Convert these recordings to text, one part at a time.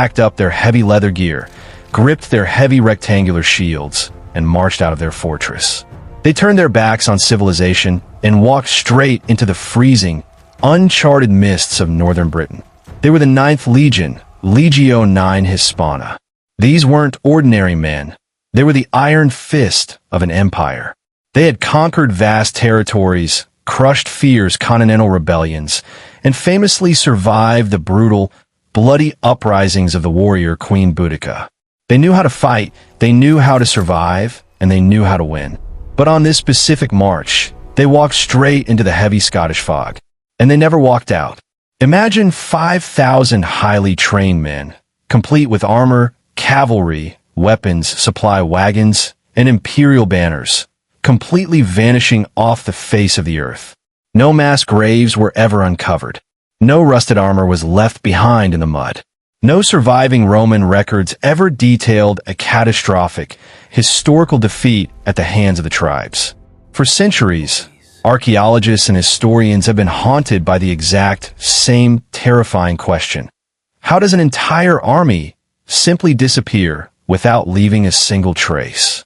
packed up their heavy leather gear, gripped their heavy rectangular shields, and marched out of their fortress. They turned their backs on civilization and walked straight into the freezing, uncharted mists of northern Britain. They were the Ninth Legion, Legio IX Hispana. These weren't ordinary men. They were the iron fist of an empire. They had conquered vast territories, crushed fierce continental rebellions, and famously survived the brutal, bloody uprisings of the warrior Queen Boudica. They knew how to fight, they knew how to survive, and they knew how to win. But on this specific march, they walked straight into the heavy Scottish fog. And they never walked out. Imagine 5,000 highly trained men, complete with armor, cavalry, weapons, supply wagons, and imperial banners, completely vanishing off the face of the earth. No mass graves were ever uncovered. No rusted armor was left behind in the mud. No surviving Roman records ever detailed a catastrophic, historical defeat at the hands of the tribes. For centuries, archaeologists and historians have been haunted by the exact same terrifying question. How does an entire army simply disappear without leaving a single trace?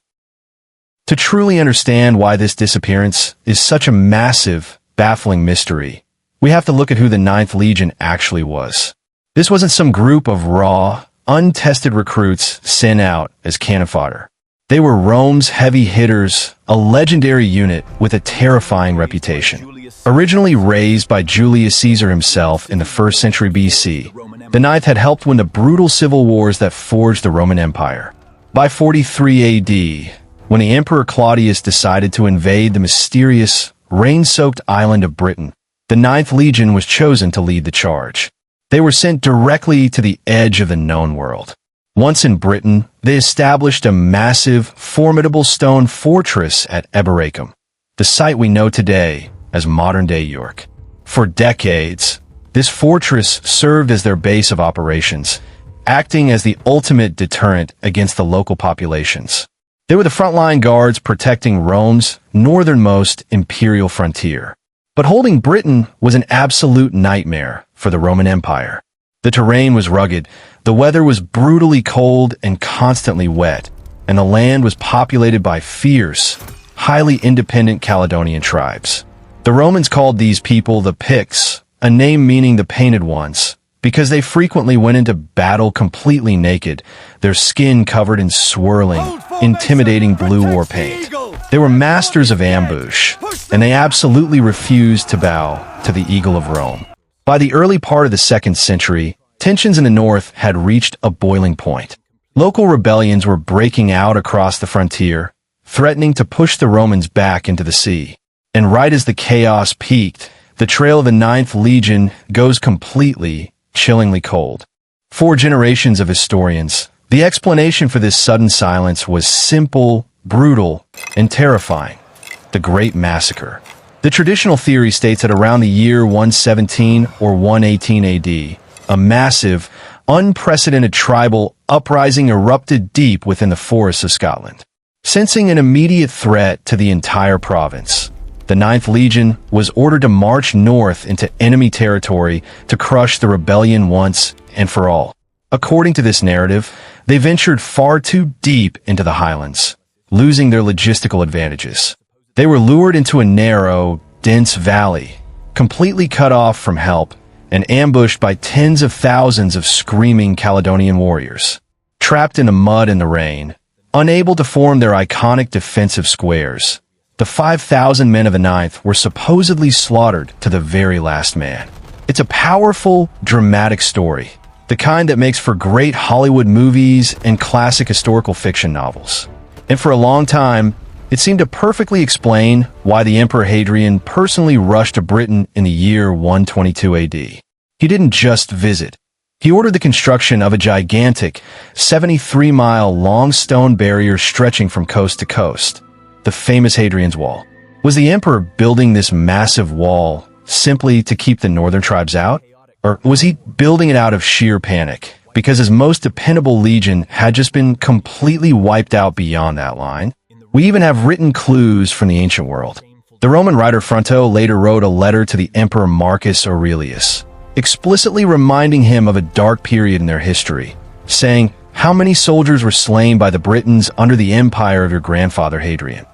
To truly understand why this disappearance is such a massive, baffling mystery, we have to look at who the Ninth Legion actually was. This wasn't some group of raw, untested recruits sent out as cannon fodder. They were Rome's heavy hitters, a legendary unit with a terrifying reputation. Originally raised by Julius Caesar himself in the 1st century BC, the Ninth had helped win the brutal civil wars that forged the Roman Empire. By 43 AD, when the Emperor Claudius decided to invade the mysterious, rain-soaked island of Britain, the Ninth Legion was chosen to lead the charge. They were sent directly to the edge of the known world. Once in Britain, they established a massive, formidable stone fortress at Eboracum, the site we know today as modern-day York. For decades, this fortress served as their base of operations, acting as the ultimate deterrent against the local populations. They were the frontline guards protecting Rome's northernmost imperial frontier. But holding Britain was an absolute nightmare for the Roman Empire. The terrain was rugged, the weather was brutally cold and constantly wet, and the land was populated by fierce, highly independent Caledonian tribes. The Romans called these people the Picts, a name meaning the painted ones, because they frequently went into battle completely naked, their skin covered in swirling, intimidating blue war paint. They were masters of ambush, and they absolutely refused to bow to the Eagle of Rome. By the early part of the 2nd century, tensions in the north had reached a boiling point. Local rebellions were breaking out across the frontier, threatening to push the Romans back into the sea. And right as the chaos peaked, the trail of the Ninth Legion goes completely, chillingly cold. 4 generations of historians, the explanation for this sudden silence was simple, brutal, and terrifying: the Great Massacre. The traditional theory states that around the year 117 or 118 AD, a massive, unprecedented tribal uprising erupted deep within the forests of Scotland. Sensing an immediate threat to the entire province, the Ninth Legion was ordered to march north into enemy territory to crush the rebellion once and for all. According to this narrative, they ventured far too deep into the Highlands, losing their logistical advantages. They were lured into a narrow, dense valley, completely cut off from help, and ambushed by tens of thousands of screaming Caledonian warriors. Trapped in the mud and the rain, unable to form their iconic defensive squares, the 5,000 men of the Ninth were supposedly slaughtered to the very last man. It's a powerful, dramatic story, the kind that makes for great Hollywood movies and classic historical fiction novels. And for a long time, it seemed to perfectly explain why the Emperor Hadrian personally rushed to Britain in the year 122 AD. He didn't just visit. He ordered the construction of a gigantic, 73-mile-long stone barrier stretching from coast to coast, the famous Hadrian's Wall. Was the emperor building this massive wall simply to keep the northern tribes out? Or was he building it out of sheer panic, because his most dependable legion had just been completely wiped out beyond that line? We even have written clues from the ancient world. The Roman writer Fronto later wrote a letter to the Emperor Marcus Aurelius, explicitly reminding him of a dark period in their history, saying, "How many soldiers were slain by the Britons under the empire of your grandfather Hadrian?"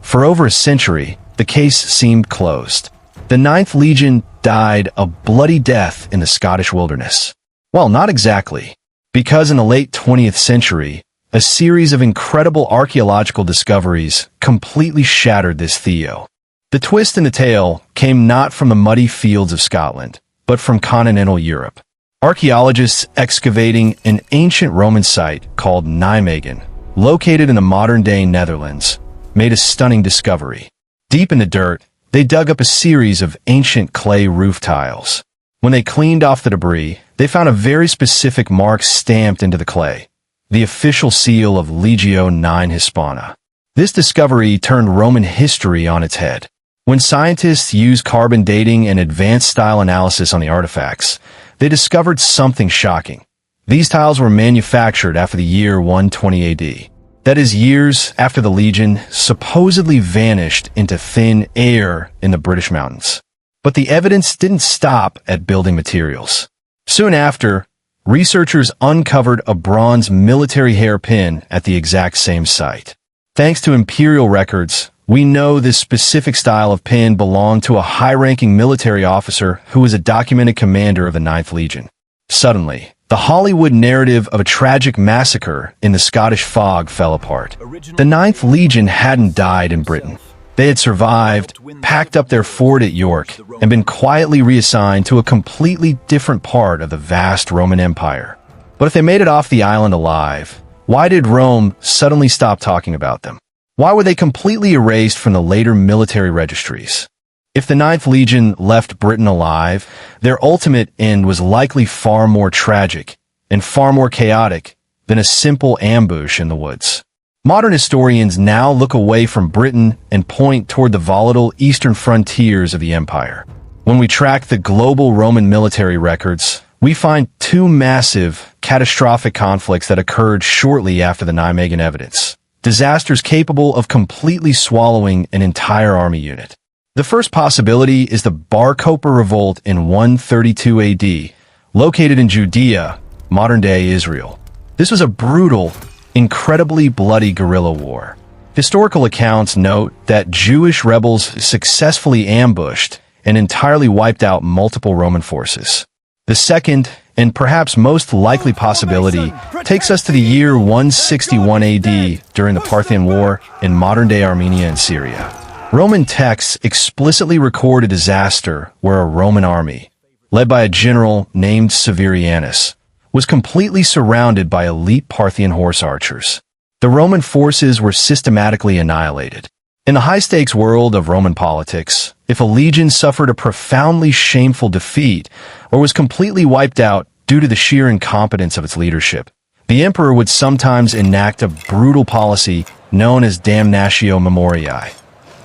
For over a century, the case seemed closed. The Ninth Legion died a bloody death in the Scottish wilderness. Well, not exactly, because in the late 20th century, a series of incredible archaeological discoveries completely shattered this theo. The twist in the tale came not from the muddy fields of Scotland, but from continental Europe. Archaeologists excavating an ancient Roman site called Nijmegen, located in the modern-day Netherlands, made a stunning discovery. Deep in the dirt, they dug up a series of ancient clay roof tiles. When they cleaned off the debris, they found a very specific mark stamped into the clay, the official seal of Legio IX Hispana. This discovery turned Roman history on its head. When scientists used carbon dating and advanced style analysis on the artifacts, they discovered something shocking. These tiles were manufactured after the year 120 AD. That is, years after the Legion supposedly vanished into thin air in the British mountains. But the evidence didn't stop at building materials. Soon after, researchers uncovered a bronze military hairpin at the exact same site. Thanks to imperial records, we know this specific style of pin belonged to a high-ranking military officer who was a documented commander of the Ninth Legion. Suddenly, the Hollywood narrative of a tragic massacre in the Scottish fog fell apart. The Ninth Legion hadn't died in Britain. They had survived, packed up their fort at York, and been quietly reassigned to a completely different part of the vast Roman Empire. But if they made it off the island alive, why did Rome suddenly stop talking about them? Why were they completely erased from the later military registries? If the Ninth Legion left Britain alive, their ultimate end was likely far more tragic and far more chaotic than a simple ambush in the woods. Modern historians now look away from Britain and point toward the volatile eastern frontiers of the empire. When we track the global Roman military records, we find two massive, catastrophic conflicts that occurred shortly after the Nijmegen evidence. Disasters capable of completely swallowing an entire army unit. The first possibility is the Bar Kokhba revolt in 132 AD, located in Judea, modern-day Israel. This was a brutal, incredibly bloody guerrilla war. Historical accounts note that Jewish rebels successfully ambushed and entirely wiped out multiple Roman forces. The second, and perhaps most likely possibility, takes us to the year 161 AD during the Parthian War in modern-day Armenia and Syria. Roman texts explicitly record a disaster where a Roman army, led by a general named Severianus, was completely surrounded by elite Parthian horse archers. The Roman forces were systematically annihilated. In the high-stakes world of Roman politics, if a legion suffered a profoundly shameful defeat or was completely wiped out due to the sheer incompetence of its leadership, the emperor would sometimes enact a brutal policy known as damnatio memoriae,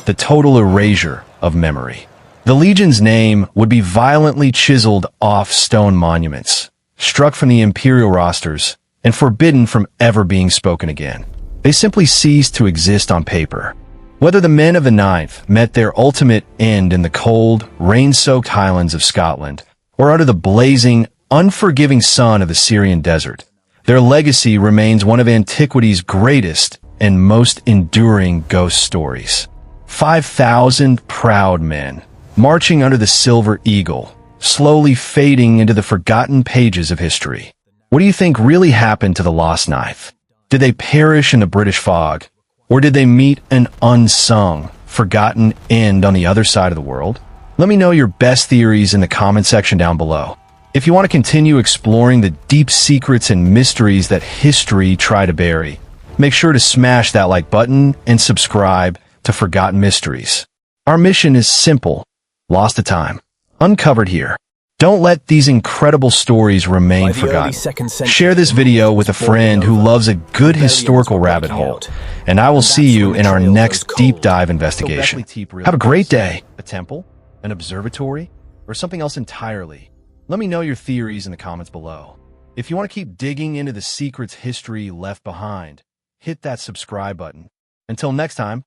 the total erasure of memory. The legion's name would be violently chiseled off stone monuments, struck from the imperial rosters, and forbidden from ever being spoken again. They simply ceased to exist on paper. Whether the men of the Ninth met their ultimate end in the cold, rain-soaked highlands of Scotland, or under the blazing, unforgiving sun of the Syrian desert, their legacy remains one of antiquity's greatest and most enduring ghost stories. 5,000 proud men, marching under the silver eagle, slowly fading into the forgotten pages of history. What do you think really happened to the lost Ninth? Did they perish in the British fog? Or did they meet an unsung, forgotten end on the other side of the world? Let me know your best theories in the comment section down below. If you want to continue exploring the deep secrets and mysteries that history try to bury, make sure to smash that like button and subscribe to Forgotten Mysteries. Our mission is simple, lost to time, uncovered here. Don't let these incredible stories remain forgotten. Share this video with a friend who loves a good historical rabbit hole, and I will see you in our next deep dive investigation. Have a great day. A temple, an observatory, or something else entirely? Let me know your theories in the comments below. If you want to keep digging into the secrets history left behind, hit that subscribe button. Until next time,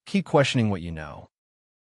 keep questioning what you know.